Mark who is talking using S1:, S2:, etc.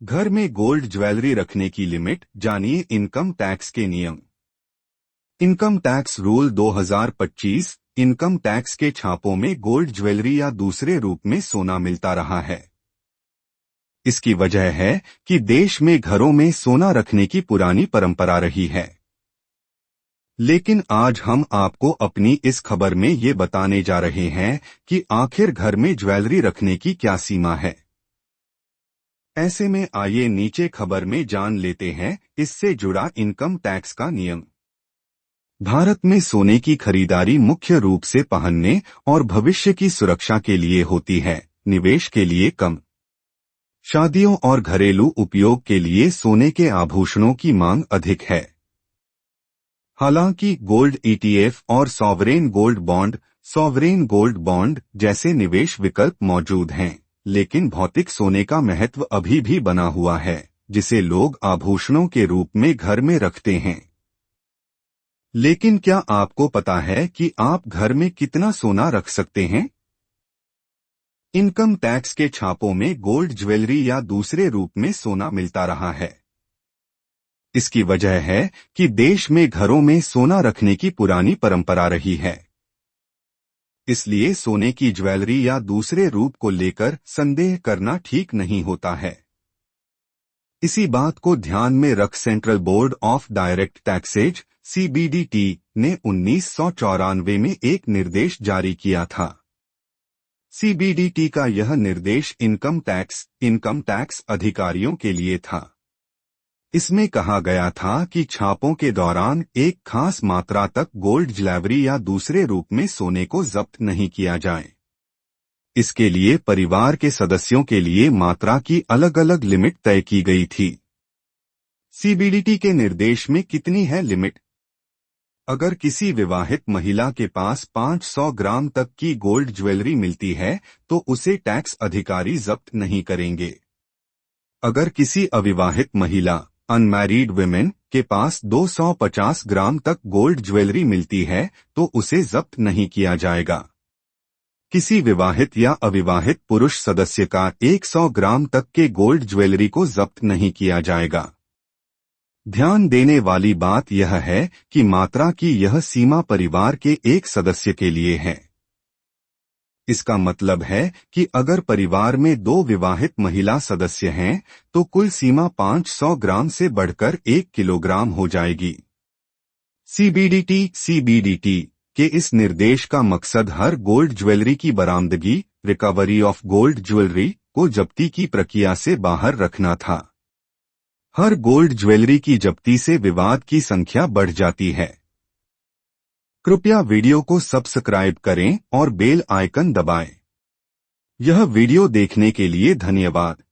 S1: घर में gold jewellery रखने की लिमिट, जानिए इनकम टैक्स के नियम। Income tax rule 2025। Income tax के छापों में गोल्ड ज्वेलरी या दूसरे रूप में सोना मिलता रहा है। इसकी वजह है कि देश में घरों में सोना रखने की पुरानी परंपरा रही है। लेकिन आज हम आपको अपनी इस खबर में ये बताने जा रहे हैं कि आखिर घर में ज्वेलरी रखने की क्या सीमा है। ऐसे में आइए नीचे खबर में जान लेते हैं इससे जुड़ा इनकम टैक्स का नियम। भारत में सोने की खरीदारी मुख्य रूप से पहनने और भविष्य की सुरक्षा के लिए होती है, निवेश के लिए कम। शादियों और घरेलू उपयोग के लिए सोने के आभूषणों की मांग अधिक है। हालांकि गोल्ड ईटीएफ और सॉवरेन गोल्ड बॉन्ड जैसे निवेश विकल्प मौजूद हैं, लेकिन भौतिक सोने का महत्व अभी भी बना हुआ है, जिसे लोग आभूषणों के रूप में घर में रखते हैं। लेकिन क्या आपको पता है कि आप घर में कितना सोना रख सकते हैं? इनकम टैक्स के छापों में गोल्ड ज्वेलरी या दूसरे रूप में सोना मिलता रहा है। इसकी वजह है कि देश में घरों में सोना रखने की पुरानी परंपरा रही है। इसलिए सोने की ज्वेलरी या दूसरे रूप को लेकर संदेह करना ठीक नहीं होता है। इसी बात को ध्यान में रख central board of direct taxes (CBDT) ने 1994 में एक निर्देश जारी किया था। CBDT का यह निर्देश इनकम टैक्स अधिकारियों के लिए था। इसमें कहा गया था कि छापों के दौरान एक खास मात्रा तक गोल्ड ज्वेलरी या दूसरे रूप में सोने को जब्त नहीं किया जाए। इसके लिए परिवार के सदस्यों के लिए मात्रा की अलग अलग लिमिट तय की गई थी। CBDT के निर्देश में कितनी है लिमिट? अगर किसी विवाहित महिला के पास 500 ग्राम तक की गोल्ड ज्वेलरी मिलती है तो उसे टैक्स अधिकारी जब्त नहीं करेंगे। अगर किसी अविवाहित महिला अनमैरिड वुमेन के पास 250 ग्राम तक गोल्ड ज्वेलरी मिलती है तो उसे जब्त नहीं किया जाएगा। किसी विवाहित या अविवाहित पुरुष सदस्य का 100 ग्राम तक के गोल्ड ज्वेलरी को जब्त नहीं किया जाएगा। ध्यान देने वाली बात यह है कि मात्रा की यह सीमा परिवार के एक सदस्य के लिए है। इसका मतलब है कि अगर परिवार में 2 विवाहित महिला सदस्य हैं तो कुल सीमा 500 ग्राम से बढ़कर 1 किलोग्राम हो जाएगी। CBDT के इस निर्देश का मकसद हर गोल्ड ज्वेलरी की बरामदगी, रिकवरी ऑफ गोल्ड ज्वेलरी को जब्ती की प्रक्रिया से बाहर रखना था। हर गोल्ड ज्वेलरी की जब्ती से विवाद की संख्या बढ़ जाती है। कृपया वीडियो को सब्सक्राइब करें और बेल आइकन दबाएं। यह वीडियो देखने के लिए धन्यवाद।